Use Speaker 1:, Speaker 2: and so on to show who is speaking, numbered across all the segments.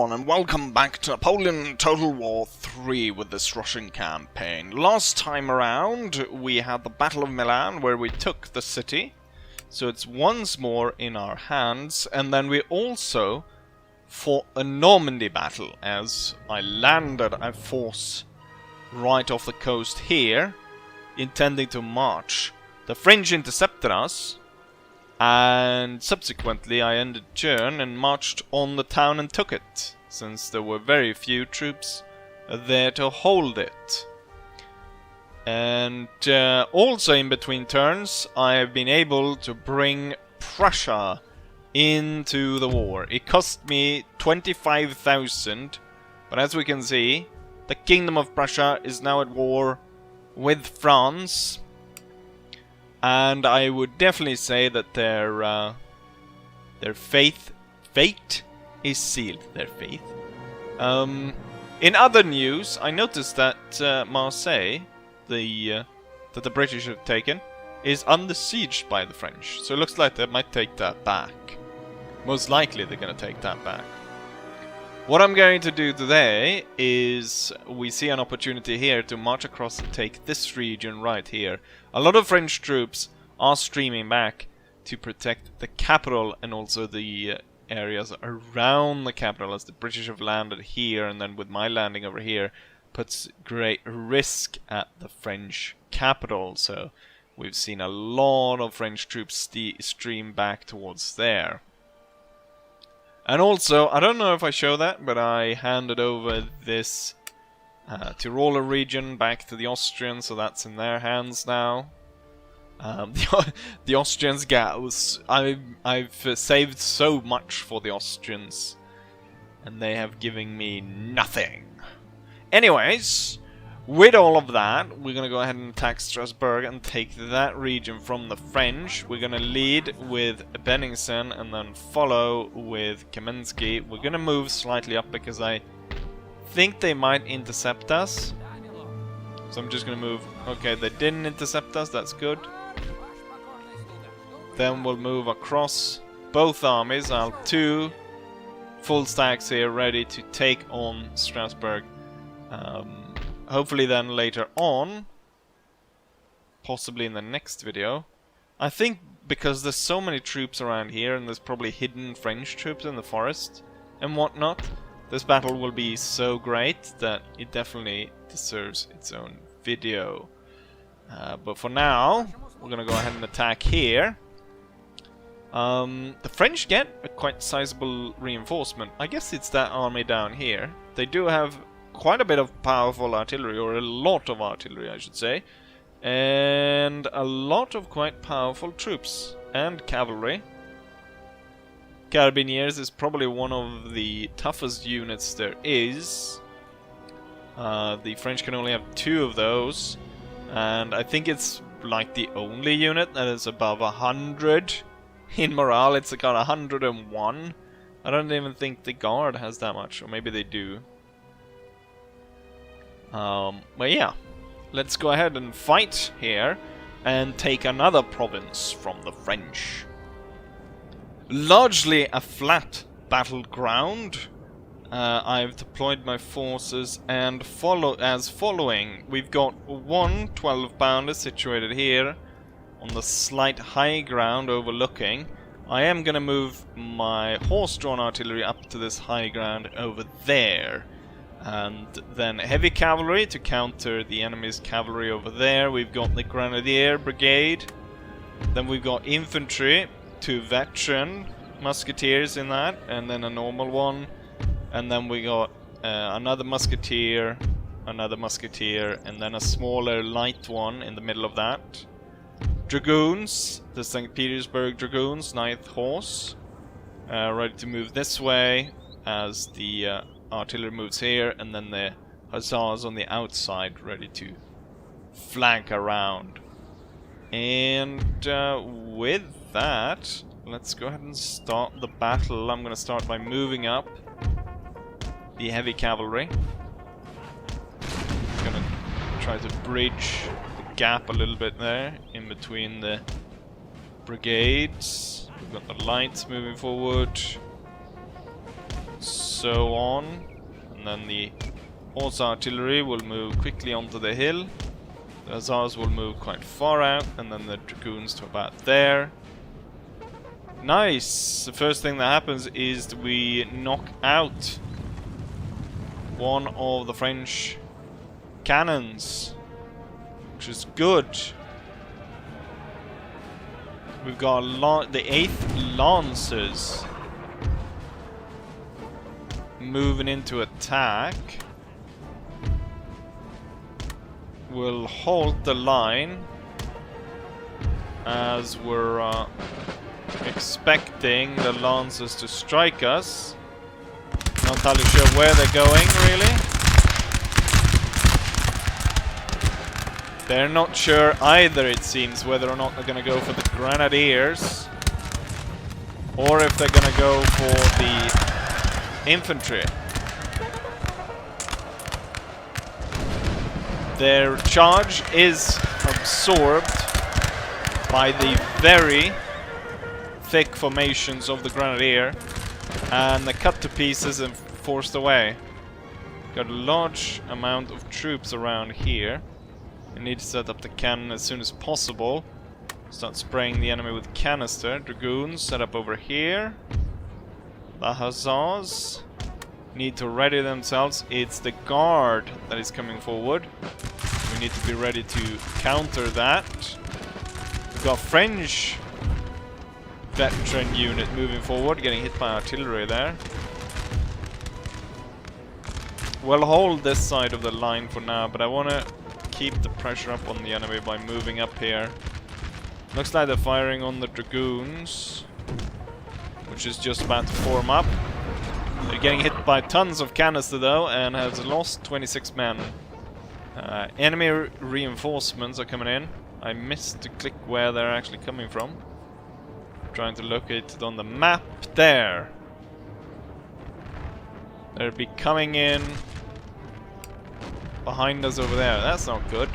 Speaker 1: everyone, and welcome back to Napoleon Total War 3 with this Russian campaign. Last time around, we had the Battle of Milan, where we took the city, so it's once more in our hands, and then we also fought a Normandy battle, as I landed a force right off the coast here, intending to march. The French intercepted us, and subsequently I ended turn and marched on the town and took it, since there were very few troops there to hold it. And also in between turns I have been able to bring Prussia into the war. It cost me 25,000, but as we can see, the Kingdom of Prussia is now at war with France. And I would definitely say that their fate is sealed. Their faith. In other news, I noticed that Marseille, that the British have taken, is under siege by the French. So it looks like they might take that back. Most likely they're going to take that back. What I'm going to do today is, we see an opportunity here to march across and take this region right here. A lot of French troops are streaming back to protect the capital and also the areas around the capital, as the British have landed here, and then with my landing over here puts great risk at the French capital. So we've seen a lot of French troops stream back towards there. And also, I don't know if I show that, but I handed over this Tyrol region back to the Austrians, so that's in their hands now. The Austrians I've saved so much for the Austrians, and they have given me nothing. Anyways, with all of that, we're gonna go ahead and attack Strasbourg and take that region from the French. We're gonna lead with Benningsen and then follow with Kamensky. We're gonna move slightly up because I think they might intercept us. So I'm just gonna move. Okay, they didn't intercept us, that's good. Then we'll move across both armies. I'll have 2 full stacks here ready to take on Strasbourg. Hopefully then later on, possibly in the next video. I think because there's so many troops around here and there's probably hidden French troops in the forest and whatnot, this battle will be so great that it definitely deserves its own video. But for now, we're gonna go ahead and attack here. The French get a quite sizable reinforcement. I guess it's that army down here. They do have quite a bit of powerful artillery, or a lot of artillery I should say, and a lot of quite powerful troops and cavalry. Carabiniers is probably one of the toughest units there is. The French can only have 2 of those, and I think it's like the only unit that is above 100 in morale. It's got 101. I don't even think the Guard has that much, or maybe they do. But yeah, let's go ahead and fight here and take another province from the French. Largely a flat battleground. I've deployed my forces and following. We've got 1 12-pounder situated here on the slight high ground overlooking. I am gonna move my horse-drawn artillery up to this high ground over there. And then heavy cavalry to counter the enemy's cavalry over there. We've got the Grenadier Brigade. Then we've got infantry, 2 veteran musketeers in that, and then a normal one. And then we got another musketeer, and then a smaller light one in the middle of that. Dragoons, the St. Petersburg Dragoons, 9th Horse, ready to move this way as the artillery moves here, and then the hussars on the outside ready to flank around. And with that, let's go ahead and start the battle. I'm going to start by moving up the heavy cavalry. I'm going to try to bridge the gap a little bit there in between the brigades. We've got the lights moving forward. So so on. And then the horse artillery will move quickly onto the hill. The hussars will move quite far out, and then the dragoons to about there. Nice! The first thing that happens is we knock out one of the French cannons, which is good. We've got the 8th Lancers moving into attack. We'll hold the line as we're expecting the Lancers to strike us. Not entirely sure where they're going, really. They're not sure either, it seems, whether or not they're going to go for the Grenadiers or if they're going to go for the infantry. Their charge is absorbed by the very thick formations of the Grenadier, and they're cut to pieces and forced away. Got a large amount of troops around here. We need to set up the cannon as soon as possible. Start spraying the enemy with canister. Dragoons set up over here. The hussars need to ready themselves. It's the guard that is coming forward. We need to be ready to counter that. We've got French veteran unit moving forward, getting hit by artillery there. We'll hold this side of the line for now, but I want to keep the pressure up on the enemy by moving up here. Looks like they're firing on the dragoons, which is just about to form up. They're getting hit by tons of canister though, and has lost 26 men. Enemy reinforcements are coming in. I missed to click where they're actually coming from. Trying to locate it on the map. There. They'll be coming in behind us over there. That's not good.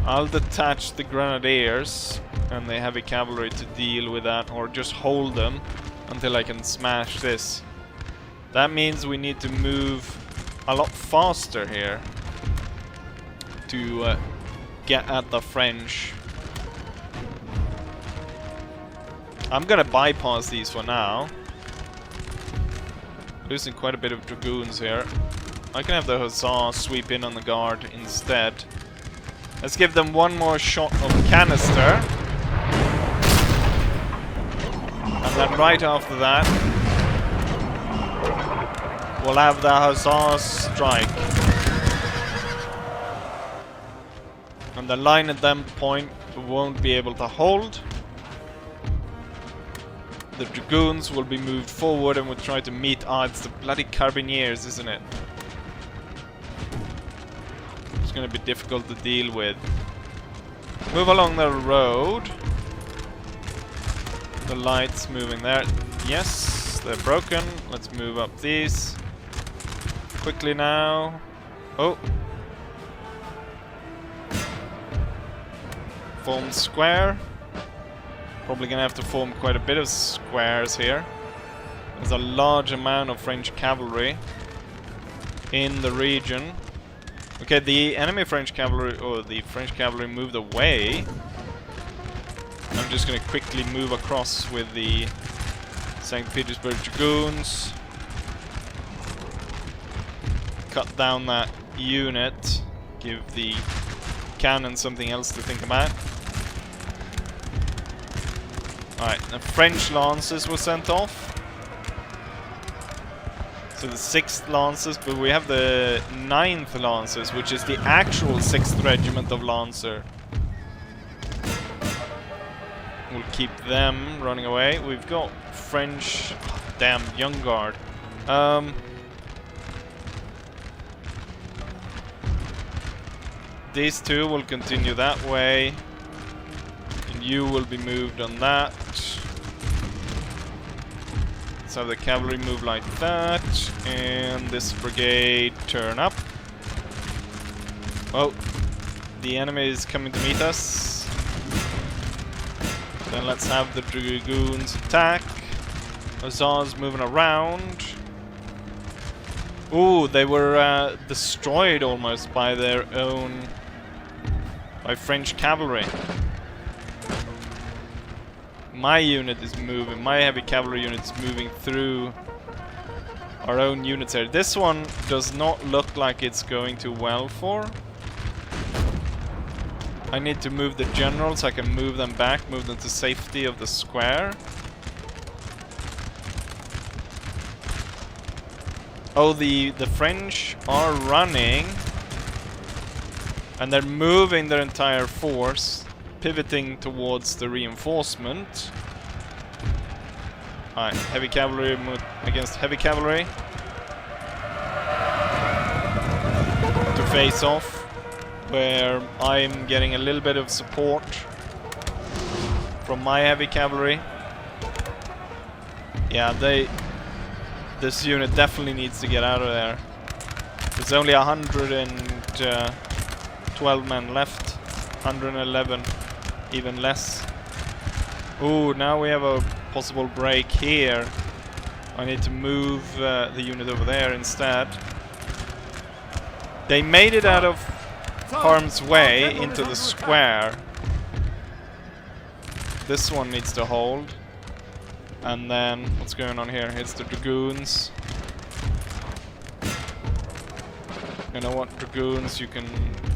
Speaker 1: I'll detach the Grenadiers and the heavy cavalry to deal with that, or just hold them until I can smash this. That means we need to move a lot faster here to get at the French. I'm gonna bypass these for now. Losing quite a bit of dragoons here. I can have the hussars sweep in on the guard instead. Let's give them one more shot of canister. And then right after that, we'll have the hussars strike. And the line at that point won't be able to hold. The dragoons will be moved forward and will try to meet. It's the bloody carbineers, isn't it? It's gonna be difficult to deal with. Move along the road. The lights moving there. Yes, they're broken. Let's move up these. Quickly now. Oh. Form square. Probably gonna have to form quite a bit of squares here. There's a large amount of French cavalry in the region. Okay, the enemy French cavalry, or the French cavalry, moved away. I'm just gonna quickly move across with the St. Petersburg Dragoons. Cut down that unit. Give the cannon something else to think about. Alright, the French Lancers were sent off. So the 6th Lancers, but we have the 9th Lancers, which is the actual 6th Regiment of Lancer. We'll keep them running away. We've got French... damn, Young Guard. These two will continue that way. And you will be moved on that. Let's have the cavalry move like that. And this brigade turn up. Oh, the enemy is coming to meet us. Then let's have the dragoons attack. Hussars moving around. Ooh, they were destroyed almost by their own... by French cavalry. My unit is moving, my heavy cavalry unit is moving through our own units here. This one does not look like it's going too well for. I need to move the generals so I can move them back, move them to safety of the square. Oh, the French are running. And they're moving their entire force, pivoting towards the reinforcement. Alright, heavy cavalry against heavy cavalry. To face off, where I'm getting a little bit of support from my heavy cavalry. Yeah, this unit definitely needs to get out of there. There's only 112 men left. 111, even less. Ooh, now we have a possible break here. I need to move the unit over there instead. They made it out of harm's way into the square. This one needs to hold. And then, what's going on here? It's the dragoons. You know what, dragoons, you can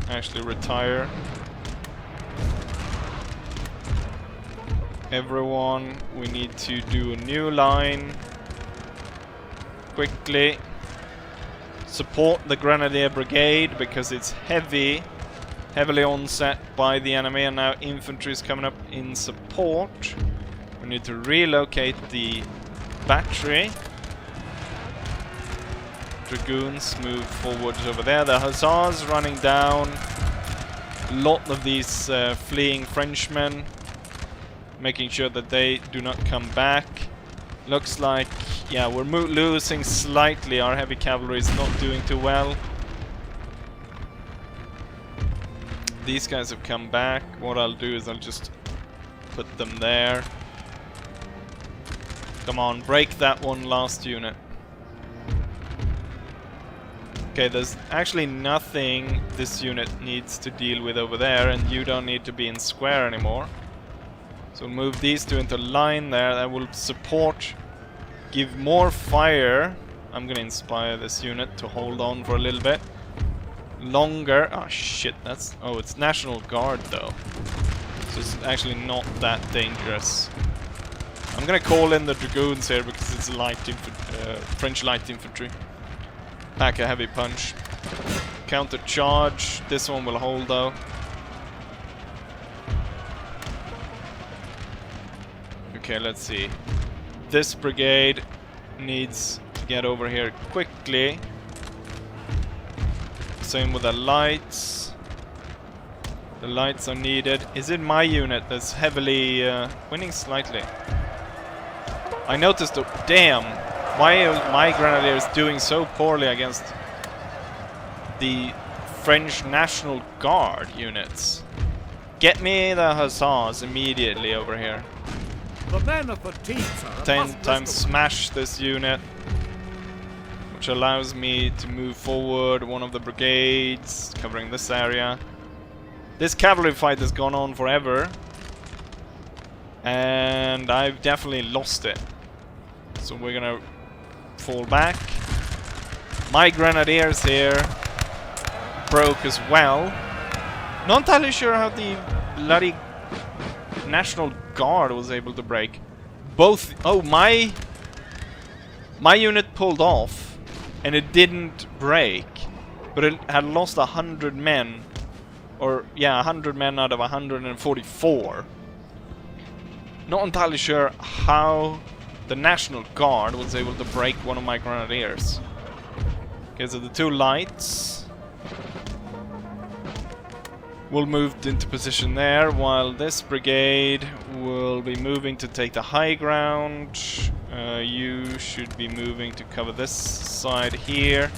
Speaker 1: actually retire. Everyone, we need to do a new line. Quickly. Support the Grenadier Brigade because it's heavily onset by the enemy, and now infantry is coming up in support. We need to relocate the battery. Dragoons move forward over there. The hussars running down. A lot of these fleeing Frenchmen, making sure that they do not come back. Looks like, yeah, we're losing slightly. Our heavy cavalry is not doing too well. These guys have come back. What I'll do is I'll just put them there. Come on, break that one last unit. Okay, there's actually nothing this unit needs to deal with over there, and you don't need to be in square anymore. So we'll move these two into line there. That will support, give more fire. I'm gonna inspire this unit to hold on for a little bit longer. Oh shit, that's... oh, it's National Guard though. So it's actually not that dangerous. I'm gonna call in the dragoons here because it's French light infantry. Pack a heavy punch. Counter charge. This one will hold though. Okay, let's see. This brigade needs to get over here quickly. Same with the lights. The lights are needed. Is it my unit that's heavily winning slightly? I noticed, damn, why are my grenadiers doing so poorly against the French National Guard units? Get me the hussars immediately over here.
Speaker 2: The men are fatigued, sir.
Speaker 1: 10 times smash this unit, which allows me to move forward one of the brigades, covering this area. This cavalry fight has gone on forever, and I've definitely lost it. So we're gonna fall back. My grenadiers here broke as well. Not entirely sure how the bloody National Guard was able to break. Both... oh, my unit pulled off and it didn't break, but it had lost 100 men. Or, yeah, 100 men out of 144. Not entirely sure how the National Guard was able to break one of my grenadiers. Okay, so the two lights will move into position there, while this brigade will be moving to take the high ground. You should be moving to cover this side here.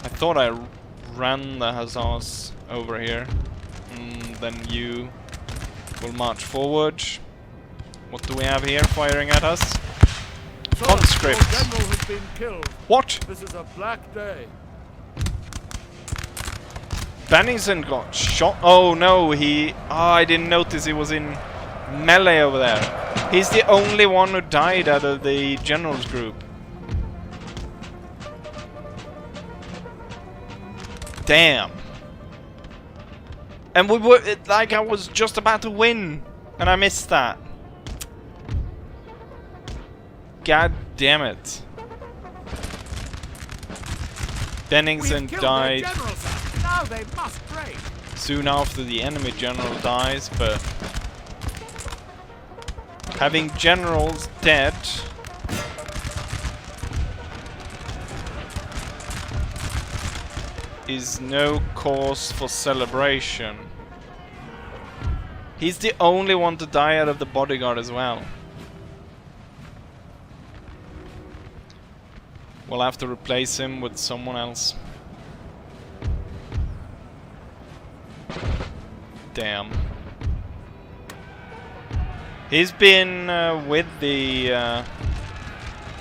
Speaker 1: I thought I ran the hussars over here. Then you We'll march forward. What do we have here firing at us?
Speaker 2: Sir,
Speaker 1: Conscript.
Speaker 2: your general has been killed.
Speaker 1: What?
Speaker 2: This is a black day.
Speaker 1: Bennington got shot. Oh no, he... Oh, I didn't notice he was in melee over there. He's the only one who died out of the general's group. Damn. And we were... like, I was just about to win. And I missed that. God damn it. Bennington died
Speaker 2: Now they must break.
Speaker 1: soon after the enemy general dies, but having generals dead is no cause for celebration. He's the only one to die out of the bodyguard as well. We'll have to replace him with someone else. Damn. He's been with the...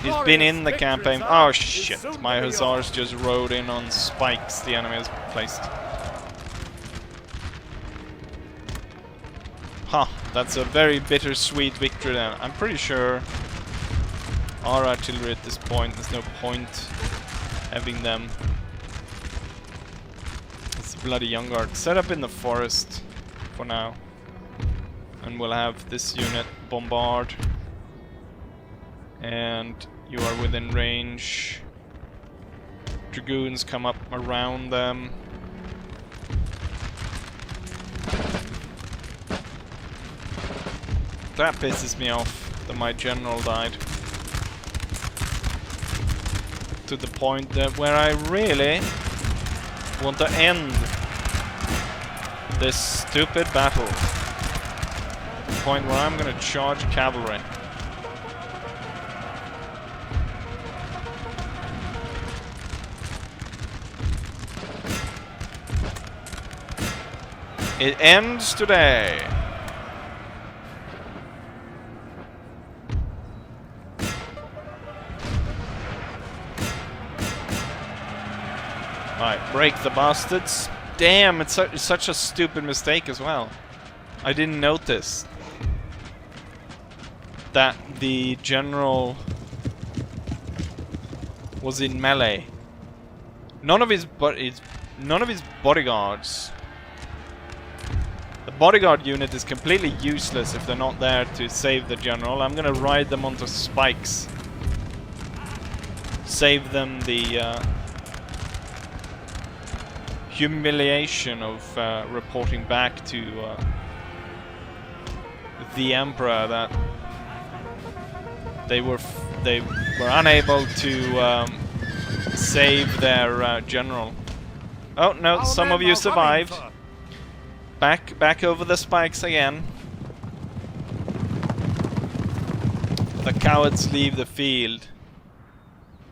Speaker 1: he's been in the campaign. Oh shit, my hussars just rode in on spikes the enemy has placed. Huh, that's a very bittersweet victory then. I'm pretty sure our artillery at this point, there's no point having them. It's a bloody young guard. Set up in the forest for now. And we'll have this unit bombard. And you are within range. Dragoons come up around them. That pisses me off that my general died. To the point that where I really want to end this stupid battle. The point where I'm gonna charge cavalry. It ends today. Right, break the bastards. Damn, it's such a stupid mistake as well. I didn't notice that the general was in melee. None of his bodyguards. The bodyguard unit is completely useless if they're not there to save the general. I'm gonna ride them onto spikes. Save them the humiliation of reporting back to the emperor that they were unable to save their general. Oh no, some of you survived. Back over the spikes again. The cowards leave the field.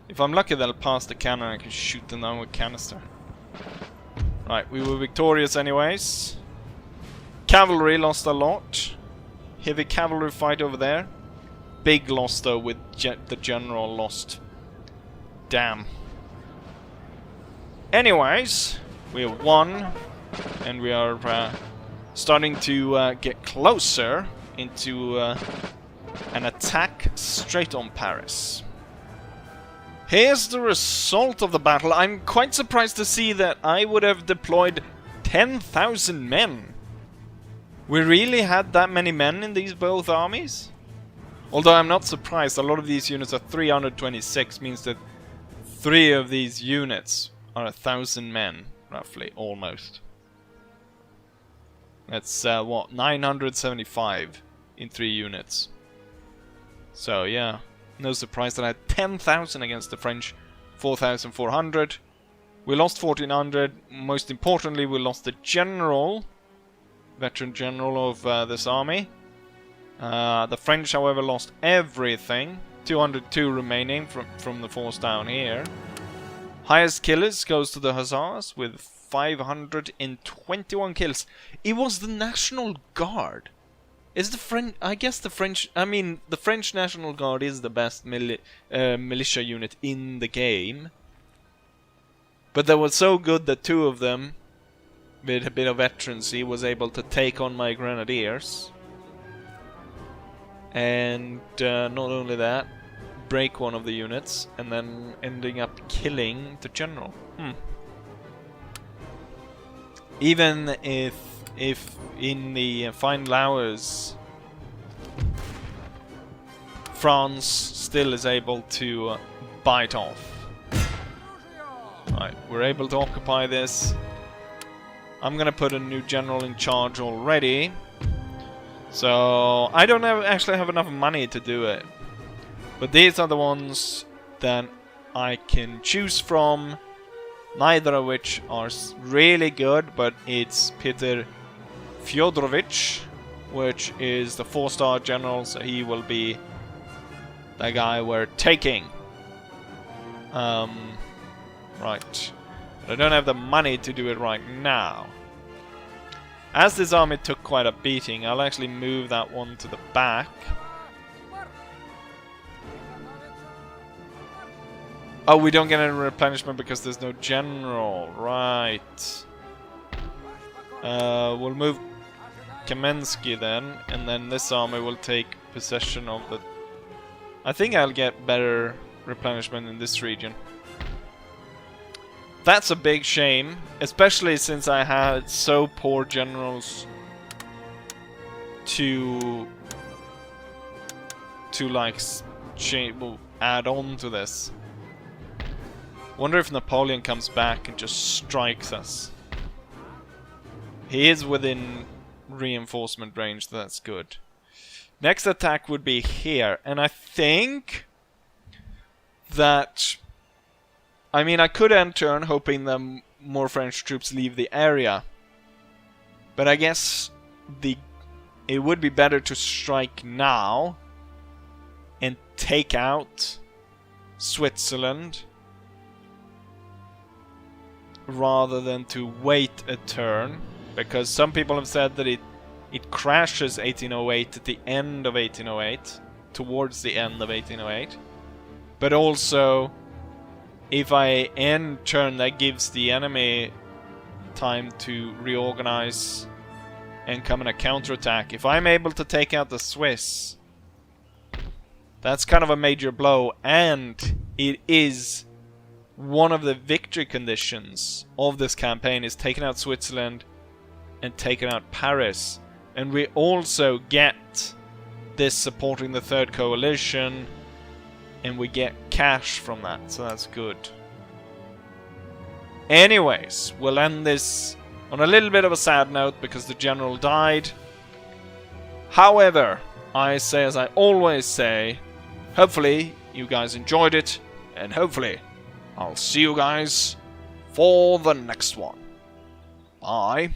Speaker 1: If I'm lucky, they'll pass the cannon and I can shoot them down with canister. Right, we were victorious anyways. Cavalry lost a lot. Heavy cavalry fight over there. Big loss though with the general lost. Damn. Anyways, we have won. And we are starting to get closer into an attack straight on Paris. Here's the result of the battle. I'm quite surprised to see that I would have deployed 10,000 men. We really had that many men in these both armies? Although I'm not surprised, a lot of these units are 326, means that 3 of these units are 1,000 men, roughly, almost. That's, what, 975 in 3 units. So, yeah. No surprise that I had 10,000 against the French 4,400. We lost 1,400. Most importantly, we lost the general, veteran general of this army. The French, however, lost everything. 202 remaining from the force down here. Highest killers goes to the Hussars with 521 kills. It was the National Guard Is the French? I guess the French. I mean, the French National Guard is the best militia unit in the game. But they were so good that two of them, with a bit of veterancy, was able to take on my grenadiers. And not only that, break one of the units, and then ending up killing the general. Even if in the final hours France still is able to bite off. Right, we're able to occupy this. I'm gonna put a new general in charge already. So I don't actually have enough money to do it. But these are the ones that I can choose from. Neither of which are really good, but it's Peter Fyodorovich, which is the 4-star general, so he will be the guy we're taking. Right. But I don't have the money to do it right now. As this army took quite a beating, I'll actually move that one to the back. Oh, we don't get any replenishment because there's no general. Right. We'll move Kamensky then, and then this army will take possession of the... I think I'll get better replenishment in this region. That's a big shame, especially since I had so poor generals to like add on to this. Wonder if Napoleon comes back and just strikes us. He is within reinforcement range, so that's good. Next attack would be here, and I think that... I mean, I could end turn hoping that more French troops leave the area. But I guess it would be better to strike now and take out Switzerland rather than to wait a turn, because some people have said that it crashes 1808 at the end of 1808, towards the end of 1808. But also, if I end turn, that gives the enemy time to reorganize and come in a counterattack. If I'm able to take out the Swiss, that's kind of a major blow, and it is one of the victory conditions of this campaign is taking out Switzerland and taking out Paris. And we also get this supporting the Third Coalition, and we get cash from that, so that's good. Anyways, we'll end this on a little bit of a sad note because the general died. However, I say as I always say, hopefully you guys enjoyed it, and hopefully I'll see you guys for the next one. Bye.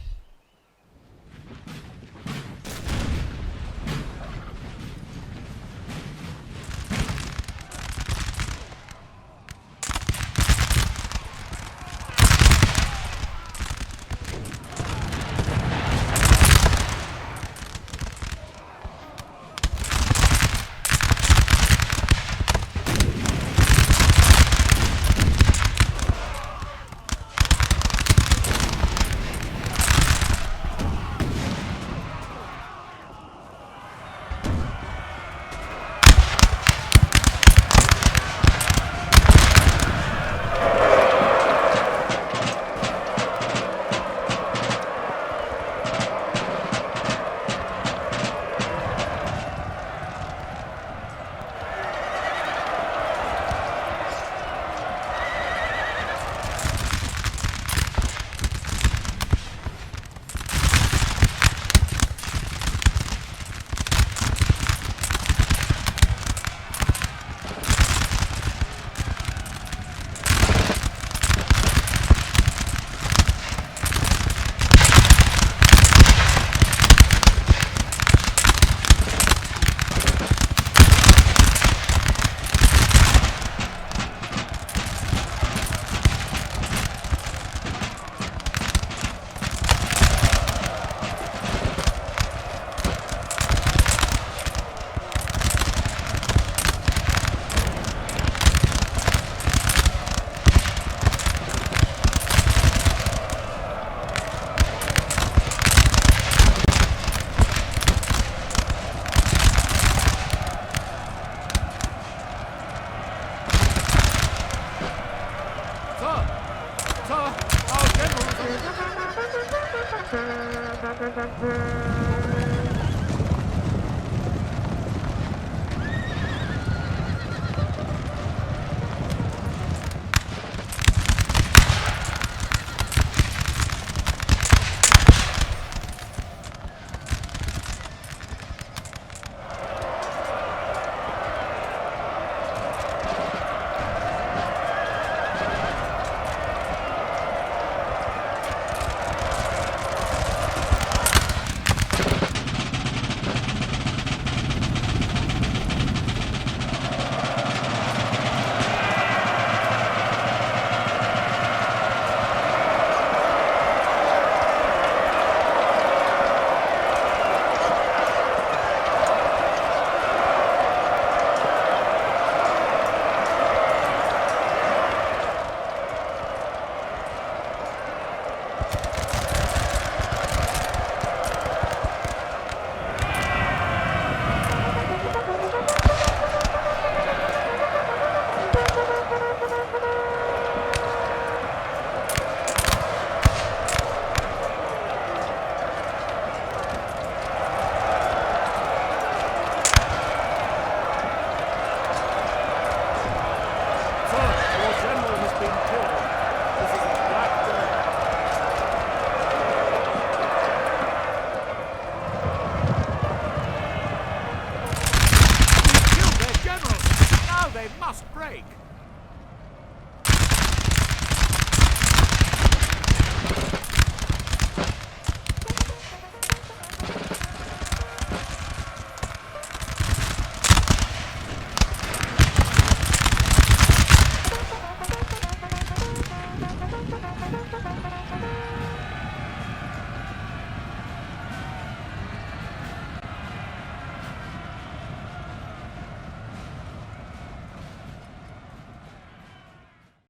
Speaker 2: They must break.